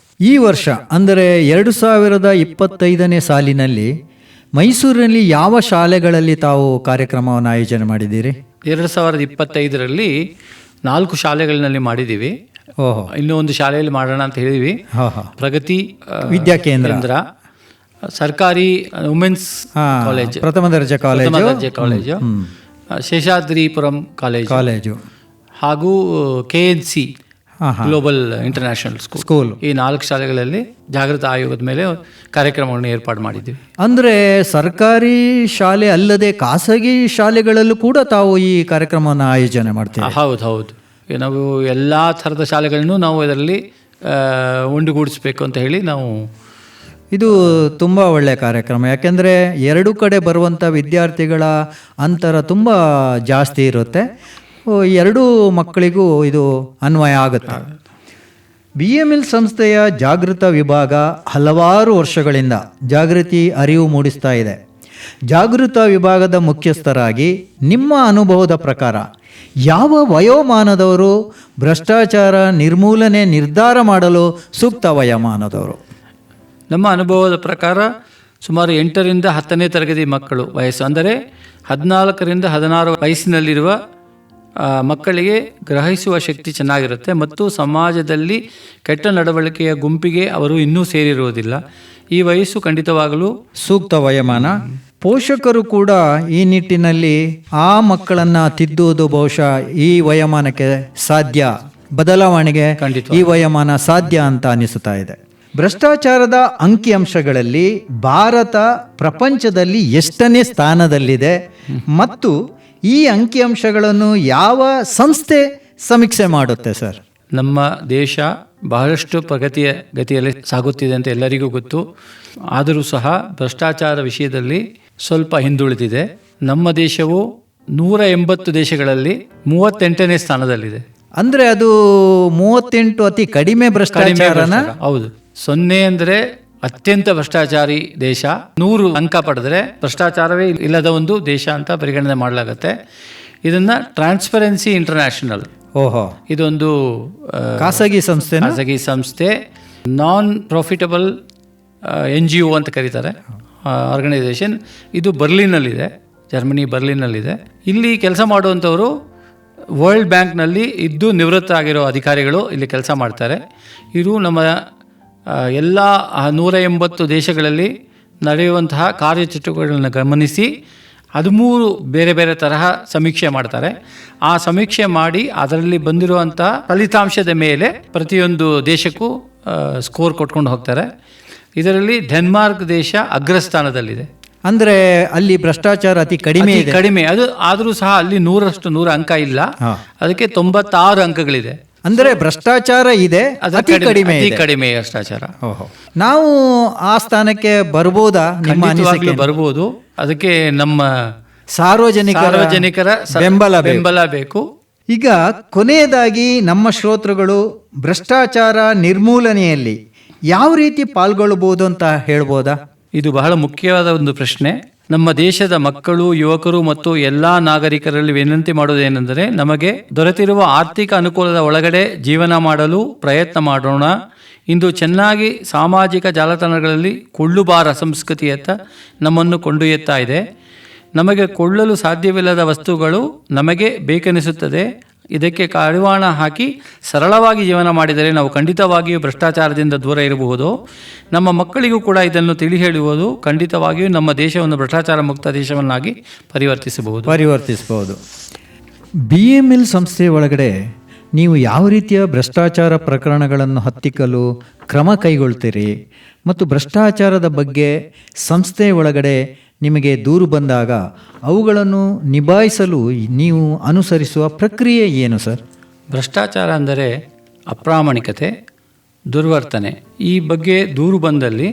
ಈ ವರ್ಷ ಅಂದರೆ 2025ನೇ ಸಾಲಿನಲ್ಲಿ ಮೈಸೂರಿನಲ್ಲಿ ಯಾವ ಶಾಲೆಗಳಲ್ಲಿ ತಾವು ಕಾರ್ಯಕ್ರಮವನ್ನು ಆಯೋಜನೆ ಮಾಡಿದ್ದೀರಿ? 2025ರಲ್ಲಿ 4 ಶಾಲೆಗಳಲ್ಲಿ ಮಾಡಿದ್ದೀವಿ. ಓಹೋ, ಇನ್ನೂ ಒಂದು ಶಾಲೆಯಲ್ಲಿ ಮಾಡೋಣ ಅಂತ ಹೇಳಿದ್ವಿ. ಪ್ರಗತಿ ವಿದ್ಯಾಕೇಂದ್ರ, ಸರ್ಕಾರಿ ವುಮೆನ್ಸ್ ಕಾಲೇಜ್, ಪ್ರಥಮ ದರ್ಜೆ ಕಾಲೇಜು, ಶೇಷಾದ್ರಿಪುರಂ ಕಾಲೇಜು ಹಾಗೂ KNC ಗ್ಲೋಬಲ್ ಇಂಟರ್ನ್ಯಾಷನಲ್ ಸ್ಕೂಲ್, ಈ 4 ಶಾಲೆಗಳಲ್ಲಿ ಜಾಗೃತ ಆಯೋಗದ ಮೇಲೆ ಕಾರ್ಯಕ್ರಮವನ್ನು ಏರ್ಪಾಡು ಮಾಡಿದ್ದೀವಿ. ಅಂದರೆ ಸರ್ಕಾರಿ ಶಾಲೆ ಅಲ್ಲದೆ ಖಾಸಗಿ ಶಾಲೆಗಳಲ್ಲೂ ಕೂಡ ತಾವು ಈ ಕಾರ್ಯಕ್ರಮವನ್ನು ಆಯೋಜನೆ ಮಾಡ್ತೀವಿ? ಹೌದು. ನಾವು ಎಲ್ಲ ಥರದ ಶಾಲೆಗಳನ್ನು ನಾವು ಇದರಲ್ಲಿ ಒಂದುಗೂಡಿಸ್ಬೇಕು ಅಂತ ಹೇಳಿ ನಾವು. ಇದು ತುಂಬ ಒಳ್ಳೆಯ ಕಾರ್ಯಕ್ರಮ. ಯಾಕೆಂದರೆ 2 ಕಡೆ ಬರುವಂಥ ವಿದ್ಯಾರ್ಥಿಗಳ ಅಂತರ ತುಂಬ ಜಾಸ್ತಿ ಇರುತ್ತೆ. 2 ಮಕ್ಕಳಿಗೂ ಇದು ಅನ್ವಯ ಆಗುತ್ತೆ. BML ಸಂಸ್ಥೆಯ ಜಾಗೃತ ವಿಭಾಗ ಹಲವಾರು ವರ್ಷಗಳಿಂದ ಜಾಗೃತಿ ಅರಿವು ಮೂಡಿಸ್ತಾ ಇದೆ. ಜಾಗೃತ ವಿಭಾಗದ ಮುಖ್ಯಸ್ಥರಾಗಿ ನಿಮ್ಮ ಅನುಭವದ ಪ್ರಕಾರ ಯಾವ ವಯೋಮಾನದವರು ಭ್ರಷ್ಟಾಚಾರ ನಿರ್ಮೂಲನೆ ನಿರ್ಧಾರ ಮಾಡಲು ಸೂಕ್ತ ವಯೋಮಾನದವರು? ನಮ್ಮ ಅನುಭವದ ಪ್ರಕಾರ ಸುಮಾರು 8ರಿಂದ 10ನೇ ತರಗತಿ ಮಕ್ಕಳು ವಯಸ್ಸು, ಅಂದರೆ 14ರಿಂದ 16 ವಯಸ್ಸಿನಲ್ಲಿರುವ ಮಕ್ಕಳಿಗೆ ಗ್ರಹಿಸುವ ಶಕ್ತಿ ಚೆನ್ನಾಗಿರುತ್ತೆ ಮತ್ತು ಸಮಾಜದಲ್ಲಿ ಕೆಟ್ಟ ನಡವಳಿಕೆಯ ಗುಂಪಿಗೆ ಅವರು ಇನ್ನೂ ಸೇರಿರುವುದಿಲ್ಲ. ಈ ವಯಸ್ಸು ಖಂಡಿತವಾಗಲೂ ಸೂಕ್ತ ವಯೋಮಾನ. ಪೋಷಕರು ಕೂಡ ಈ ನಿಟ್ಟಿನಲ್ಲಿ ಆ ಮಕ್ಕಳನ್ನು ತಿದ್ದುವುದು ಬಹುಶಃ ಈ ವಯೋಮಾನಕ್ಕೆ ಸಾಧ್ಯ, ಬದಲಾವಣೆಗೆ ಈ ವಯೋಮಾನ ಸಾಧ್ಯ ಅಂತ ಅನಿಸುತ್ತಾ ಇದೆ. ಭ್ರಷ್ಟಾಚಾರದ ಅಂಕಿಅಂಶಗಳಲ್ಲಿ ಭಾರತ ಪ್ರಪಂಚದಲ್ಲಿ ಎಷ್ಟನೇ ಸ್ಥಾನದಲ್ಲಿದೆ ಮತ್ತು ಈ ಅಂಕಿಅಂಶಗಳನ್ನು ಯಾವ ಸಂಸ್ಥೆ ಸಮೀಕ್ಷೆ ಮಾಡುತ್ತೆ ಸರ್? ನಮ್ಮ ದೇಶ ಬಹಳಷ್ಟು ಪ್ರಗತಿಯ ಗತಿಯಲ್ಲಿ ಸಾಗುತ್ತಿದೆ ಅಂತ ಎಲ್ಲರಿಗೂ ಗೊತ್ತು. ಆದರೂ ಸಹ ಭ್ರಷ್ಟಾಚಾರ ವಿಷಯದಲ್ಲಿ ಸ್ವಲ್ಪ ಹಿಂದುಳಿದಿದೆ. ನಮ್ಮ ದೇಶವು 180 ದೇಶಗಳಲ್ಲಿ 38ನೇ ಸ್ಥಾನದಲ್ಲಿದೆ. ಅಂದರೆ ಅದು 38 ಅತಿ ಕಡಿಮೆ ಭ್ರಷ್ಟಾಚಾರನ? ಹೌದು. 0 ಅಂದರೆ ಅತ್ಯಂತ ಭ್ರಷ್ಟಾಚಾರಿ ದೇಶ, 100 ಅಂಕ ಪಡೆದರೆ ಭ್ರಷ್ಟಾಚಾರವೇ ಇಲ್ಲದ ಒಂದು ದೇಶ ಅಂತ ಪರಿಗಣನೆ ಮಾಡಲಾಗುತ್ತೆ. ಇದನ್ನು ಟ್ರಾನ್ಸ್ಪರೆನ್ಸಿ ಇಂಟರ್ನ್ಯಾಷನಲ್, ಇದೊಂದು ಖಾಸಗಿ ಸಂಸ್ಥೆ, ನಾನ್ ಪ್ರಾಫಿಟಬಲ್ NGO ಅಂತ ಕರೀತಾರೆ, ಆರ್ಗನೈಸೇಷನ್. ಇದು ಬರ್ಲಿನ್ನಲ್ಲಿದೆ, ಜರ್ಮನಿ ಬರ್ಲಿನ್ನಲ್ಲಿದೆ. ಇಲ್ಲಿ ಕೆಲಸ ಮಾಡುವಂಥವರು ವರ್ಲ್ಡ್ ಬ್ಯಾಂಕ್ನಲ್ಲಿ ಇದ್ದು ನಿವೃತ್ತ ಆಗಿರೋ ಅಧಿಕಾರಿಗಳು ಇಲ್ಲಿ ಕೆಲಸ ಮಾಡ್ತಾರೆ. ಇದು ನಮ್ಮ ಎಲ್ಲ 180 ದೇಶಗಳಲ್ಲಿ ನಡೆಯುವಂತಹ ಕಾರ್ಯಚಟುವಟಿಕೆಗಳನ್ನು ಗಮನಿಸಿ 13 ಬೇರೆ ಬೇರೆ ತರಹ ಸಮೀಕ್ಷೆ ಮಾಡ್ತಾರೆ. ಆ ಸಮೀಕ್ಷೆ ಮಾಡಿ ಅದರಲ್ಲಿ ಬಂದಿರುವಂಥ ಫಲಿತಾಂಶದ ಮೇಲೆ ಪ್ರತಿಯೊಂದು ದೇಶಕ್ಕೂ ಸ್ಕೋರ್ ಕೊಟ್ಕೊಂಡು ಹೋಗ್ತಾರೆ. ಇದರಲ್ಲಿ ಡೆನ್ಮಾರ್ಕ್ ದೇಶ ಅಗ್ರಸ್ಥಾನದಲ್ಲಿದೆ. ಅಂದ್ರೆ ಅಲ್ಲಿ ಭ್ರಷ್ಟಾಚಾರ ಅತಿ ಕಡಿಮೆ ಇದೆ. ಕಡಿಮೆ ಅದು ಆದರೂ ಸಹ ಅಲ್ಲಿ 100 ಅಂಕ ಇಲ್ಲ. ಅದಕ್ಕೆ 96 ಅಂಕಗಳಿದೆ. ಅಂದ್ರೆ ಭ್ರಷ್ಟಾಚಾರ ಇದೆ, ಅತಿ ಕಡಿಮೆ ಭ್ರಷ್ಟಾಚಾರ. ನಾವು ಆ ಸ್ಥಾನಕ್ಕೆ ಬರ್ಬೋದಾ? ನಿಮ್ಮ ಅನಿಸಿಕೆ ಬರ್ಬೋದು. ಅದಕ್ಕೆ ನಮ್ಮ ಸಾರ್ವಜನಿಕರ ಬೆಂಬಲ ಬೇಕು. ಈಗ ಕೊನೆಯದಾಗಿ ನಮ್ಮ ಶ್ರೋತೃಗಳು ಭ್ರಷ್ಟಾಚಾರ ನಿರ್ಮೂಲನೆಯಲ್ಲಿ ಯಾವ ರೀತಿ ಪಾಲ್ಗೊಳ್ಳಬಹುದು ಅಂತ ಹೇಳ್ಬೋದಾ? ಇದು ಬಹಳ ಮುಖ್ಯವಾದ ಒಂದು ಪ್ರಶ್ನೆ. ನಮ್ಮ ದೇಶದ ಮಕ್ಕಳು, ಯುವಕರು ಮತ್ತು ಎಲ್ಲ ನಾಗರಿಕರಲ್ಲಿ ವಿನಂತಿ ಮಾಡುವುದೇನೆಂದರೆ, ನಮಗೆ ದೊರೆತಿರುವ ಆರ್ಥಿಕ ಅನುಕೂಲದ ಒಳಗಡೆ ಜೀವನ ಮಾಡಲು ಪ್ರಯತ್ನ ಮಾಡೋಣ. ಇಂದು ಚೆನ್ನಾಗಿ ಸಾಮಾಜಿಕ ಜಾಲತಾಣಗಳಲ್ಲಿ ಕೊಳ್ಳುಬಾರ ಸಂಸ್ಕೃತಿಯತ್ತ ನಮ್ಮನ್ನು ಕೊಂಡೊಯ್ಯುತ್ತಾ ಇದೆ. ನಮಗೆ ಕೊಳ್ಳಲು ಸಾಧ್ಯವಿಲ್ಲದ ವಸ್ತುಗಳು ನಮಗೆ ಬೇಕೆನಿಸುತ್ತದೆ. ಇದಕ್ಕೆ ಕಡಿವಾಣ ಹಾಕಿ ಸರಳವಾಗಿ ಜೀವನ ಮಾಡಿದರೆ ನಾವು ಖಂಡಿತವಾಗಿಯೂ ಭ್ರಷ್ಟಾಚಾರದಿಂದ ದೂರ ಇರಬಹುದು. ನಮ್ಮ ಮಕ್ಕಳಿಗೂ ಕೂಡ ಇದನ್ನು ತಿಳಿ ಹೇಳುವುದು ಖಂಡಿತವಾಗಿಯೂ ನಮ್ಮ ದೇಶವನ್ನು ಭ್ರಷ್ಟಾಚಾರ ಮುಕ್ತ ದೇಶವನ್ನಾಗಿ ಪರಿವರ್ತಿಸಬಹುದು. BML ಸಂಸ್ಥೆ ಒಳಗಡೆ ನೀವು ಯಾವ ರೀತಿಯ ಭ್ರಷ್ಟಾಚಾರ ಪ್ರಕರಣಗಳನ್ನು ಹತ್ತಿಕ್ಕಲು ಕ್ರಮ ಕೈಗೊಳ್ತೀರಿ ಮತ್ತು ಭ್ರಷ್ಟಾಚಾರದ ಬಗ್ಗೆ ಸಂಸ್ಥೆ ಒಳಗಡೆ ನಿಮಗೆ ದೂರು ಬಂದಾಗ ಅವುಗಳನ್ನು ನಿಭಾಯಿಸಲು ನೀವು ಅನುಸರಿಸುವ ಪ್ರಕ್ರಿಯೆ ಏನು ಸರ್? ಭ್ರಷ್ಟಾಚಾರ ಅಂದರೆ ಅಪ್ರಾಮಾಣಿಕತೆ, ದುರ್ವರ್ತನೆ. ಈ ಬಗ್ಗೆ ದೂರು ಬಂದಲ್ಲಿ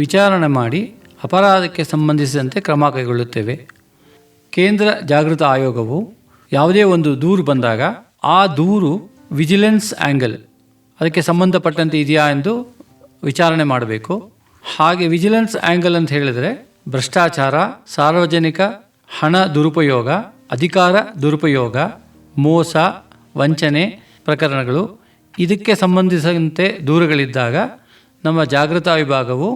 ವಿಚಾರಣೆ ಮಾಡಿ ಅಪರಾಧಕ್ಕೆ ಸಂಬಂಧಿಸಿದಂತೆ ಕ್ರಮ ಕೈಗೊಳ್ಳುತ್ತೇವೆ. ಕೇಂದ್ರ ಜಾಗೃತ ಆಯೋಗವು ಯಾವುದೇ ಒಂದು ದೂರು ಬಂದಾಗ ಆ ದೂರು ವಿಜಿಲೆನ್ಸ್ ಆ್ಯಂಗಲ್ ಅದಕ್ಕೆ ಸಂಬಂಧಪಟ್ಟಂತೆ ಇದೆಯಾ ಎಂದು ವಿಚಾರಣೆ ಮಾಡಬೇಕು. ಹಾಗೆ ವಿಜಿಲೆನ್ಸ್ ಆ್ಯಂಗಲ್ ಅಂತ ಹೇಳಿದರೆ ಭ್ರಷ್ಟಾಚಾರ, ಸಾರ್ವಜನಿಕ ಹಣ ದುರುಪಯೋಗ, ಅಧಿಕಾರ ದುರುಪಯೋಗ, ಮೋಸ, ವಂಚನೆ ಪ್ರಕರಣಗಳು, ಇದಕ್ಕೆ ಸಂಬಂಧಿಸಿದಂತೆ ದೂರುಗಳಿದ್ದಾಗ ನಮ್ಮ ಜಾಗೃತಾ ವಿಭಾಗವು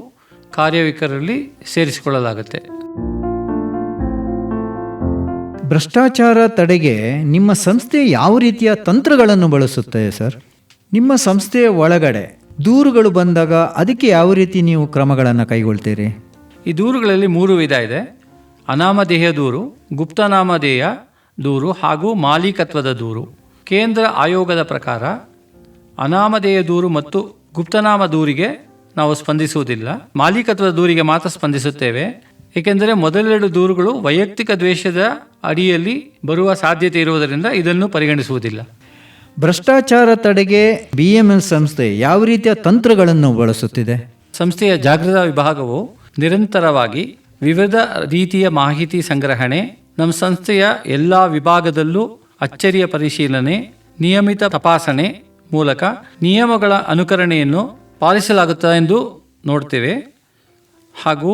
ಕಾರ್ಯವೈಖರಿಯಲ್ಲಿ ಸೇರಿಸಿಕೊಳ್ಳಲಾಗುತ್ತೆ. ಭ್ರಷ್ಟಾಚಾರ ತಡೆಗೆ ನಿಮ್ಮ ಸಂಸ್ಥೆ ಯಾವ ರೀತಿಯ ತಂತ್ರಗಳನ್ನು ಬಳಸುತ್ತೆ ಸರ್? ನಿಮ್ಮ ಸಂಸ್ಥೆಯ ಒಳಗಡೆ ದೂರುಗಳು ಬಂದಾಗ ಅದಕ್ಕೆ ಯಾವ ರೀತಿ ನೀವು ಕ್ರಮಗಳನ್ನು ಕೈಗೊಳ್ತೀರಿ? ಈ ದೂರುಗಳಲ್ಲಿ 3 ವಿಧ ಇದೆ. ಅನಾಮಧೇಯ ದೂರು, ಗುಪ್ತನಾಮಧೇಯ ದೂರು ಹಾಗೂ ಮಾಲೀಕತ್ವದ ದೂರು. ಕೇಂದ್ರ ಆಯೋಗದ ಪ್ರಕಾರ ಅನಾಮಧೇಯ ದೂರು ಮತ್ತು ಗುಪ್ತನಾಮ ದೂರಿಗೆ ನಾವು ಸ್ಪಂದಿಸುವುದಿಲ್ಲ. ಮಾಲೀಕತ್ವದ ದೂರಿಗೆ ಮಾತ್ರ ಸ್ಪಂದಿಸುತ್ತೇವೆ. ಏಕೆಂದರೆ ಮೊದಲೆರಡು ದೂರುಗಳು ವೈಯಕ್ತಿಕ ದ್ವೇಷದ ಅಡಿಯಲ್ಲಿ ಬರುವ ಸಾಧ್ಯತೆ ಇರುವುದರಿಂದ ಇದನ್ನು ಪರಿಗಣಿಸುವುದಿಲ್ಲ. ಭ್ರಷ್ಟಾಚಾರ ತಡೆಗೆ BML ಸಂಸ್ಥೆ ಯಾವ ರೀತಿಯ ತಂತ್ರಗಳನ್ನು ಬಳಸುತ್ತಿದೆ? ಸಂಸ್ಥೆಯ ಜಾಗೃತಾ ವಿಭಾಗವು ನಿರಂತರವಾಗಿ ವಿವಿಧ ರೀತಿಯ ಮಾಹಿತಿ ಸಂಗ್ರಹಣೆ, ನಮ್ಮ ಸಂಸ್ಥೆಯ ಎಲ್ಲ ವಿಭಾಗದಲ್ಲೂ ಅಚ್ಚರಿಯ ಪರಿಶೀಲನೆ, ನಿಯಮಿತ ತಪಾಸಣೆ ಮೂಲಕ ನಿಯಮಗಳ ಅನುಕರಣೆಯನ್ನು ಪಾಲಿಸಲಾಗುತ್ತದೆ ಎಂದು ನೋಡ್ತೇವೆ. ಹಾಗೂ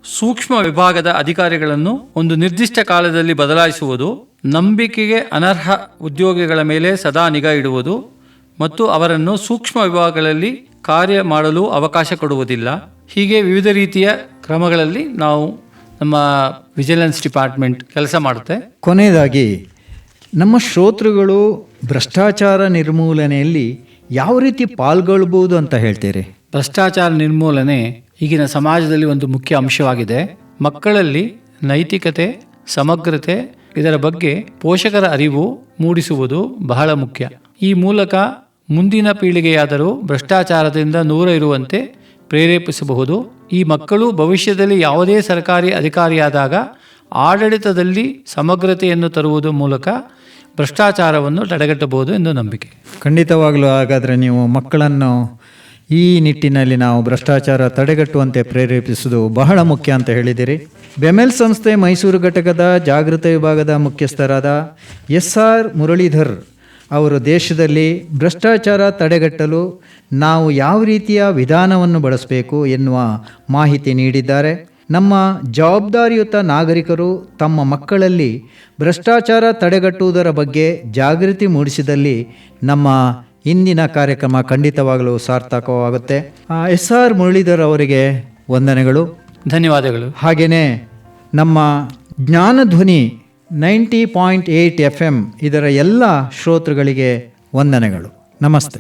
ಸೂಕ್ಷ್ಮ ವಿಭಾಗದ ಅಧಿಕಾರಿಗಳನ್ನು ಒಂದು ನಿರ್ದಿಷ್ಟ ಕಾಲದಲ್ಲಿ ಬದಲಾಯಿಸುವುದು, ನಂಬಿಕೆಗೆ ಅನರ್ಹ ಉದ್ಯೋಗಿಗಳ ಮೇಲೆ ಸದಾ ನಿಗಾ ಇಡುವುದು ಮತ್ತು ಅವರನ್ನು ಸೂಕ್ಷ್ಮ ವಿಭಾಗಗಳಲ್ಲಿ ಕಾರ್ಯ ಮಾಡಲು ಅವಕಾಶ ಕೊಡುವುದಿಲ್ಲ. ಹೀಗೆ ವಿವಿಧ ರೀತಿಯ ಕ್ರಮಗಳಲ್ಲಿ ನಾವು ನಮ್ಮ ವಿಜಿಲೆನ್ಸ್ ಡಿಪಾರ್ಟ್ಮೆಂಟ್ ಕೆಲಸ ಮಾಡುತ್ತೆ. ಕೊನೆಯದಾಗಿ ನಮ್ಮ ಶ್ರೋತೃಗಳು ಭ್ರಷ್ಟಾಚಾರ ನಿರ್ಮೂಲನೆಯಲ್ಲಿ ಯಾವ ರೀತಿ ಪಾಲ್ಗೊಳ್ಬೋದು ಅಂತ ಹೇಳ್ತೀರಿ? ಭ್ರಷ್ಟಾಚಾರ ನಿರ್ಮೂಲನೆ ಈಗಿನ ಸಮಾಜದಲ್ಲಿ ಒಂದು ಮುಖ್ಯ ಅಂಶವಾಗಿದೆ. ಮಕ್ಕಳಲ್ಲಿ ನೈತಿಕತೆ, ಸಮಗ್ರತೆ ಇದರ ಬಗ್ಗೆ ಪೋಷಕರ ಅರಿವು ಮೂಡಿಸುವುದು ಬಹಳ ಮುಖ್ಯ. ಈ ಮೂಲಕ ಮುಂದಿನ ಪೀಳಿಗೆಯಾದರೂ ಭ್ರಷ್ಟಾಚಾರದಿಂದ ದೂರ ಇರುವಂತೆ ಪ್ರೇರೇಪಿಸಬಹುದು. ಈ ಮಕ್ಕಳು ಭವಿಷ್ಯದಲ್ಲಿ ಯಾವುದೇ ಸರ್ಕಾರಿ ಅಧಿಕಾರಿಯಾದಾಗ ಆಡಳಿತದಲ್ಲಿ ಸಮಗ್ರತೆಯನ್ನು ತರುವುದರ ಮೂಲಕ ಭ್ರಷ್ಟಾಚಾರವನ್ನು ತಡೆಗಟ್ಟಬಹುದು ಎಂದು ನಂಬಿಕೆ. ಖಂಡಿತವಾಗಲೂ ಹಾಗಾದರೆ ನೀವು ಮಕ್ಕಳನ್ನು ಈ ನಿಟ್ಟಿನಲ್ಲಿ ನಾವು ಭ್ರಷ್ಟಾಚಾರ ತಡೆಗಟ್ಟುವಂತೆ ಪ್ರೇರೇಪಿಸುವುದು ಬಹಳ ಮುಖ್ಯ ಅಂತ ಹೇಳಿದಿರಿ. BML ಸಂಸ್ಥೆ ಮೈಸೂರು ಘಟಕದ ಜಾಗೃತ ವಿಭಾಗದ ಮುಖ್ಯಸ್ಥರಾದ SR ಮುರಳೀಧರ್ ಅವರು ದೇಶದಲ್ಲಿ ಭ್ರಷ್ಟಾಚಾರ ತಡೆಗಟ್ಟಲು ನಾವು ಯಾವ ರೀತಿಯ ವಿಧಾನವನ್ನು ಬಳಸಬೇಕು ಎನ್ನುವ ಮಾಹಿತಿ ನೀಡಿದ್ದಾರೆ. ನಮ್ಮ ಜವಾಬ್ದಾರಿಯುತ ನಾಗರಿಕರು ತಮ್ಮ ಮಕ್ಕಳಲ್ಲಿ ಭ್ರಷ್ಟಾಚಾರ ತಡೆಗಟ್ಟುವುದರ ಬಗ್ಗೆ ಜಾಗೃತಿ ಮೂಡಿಸಿದಲ್ಲಿ ನಮ್ಮ ಇಂದಿನ ಕಾರ್ಯಕ್ರಮ ಖಂಡಿತವಾಗಲೂ ಸಾರ್ಥಕವಾಗುತ್ತೆ. SR ಮುರಳೀಧರ್ ಅವರಿಗೆ ವಂದನೆಗಳು, ಧನ್ಯವಾದಗಳು. ಹಾಗೆಯೇ ನಮ್ಮ ಜ್ಞಾನಧ್ವನಿ 90.8 FM ಇದರ ಎಲ್ಲ ಶ್ರೋತೃಗಳಿಗೆ ವಂದನೆಗಳು. ನಮಸ್ತೆ.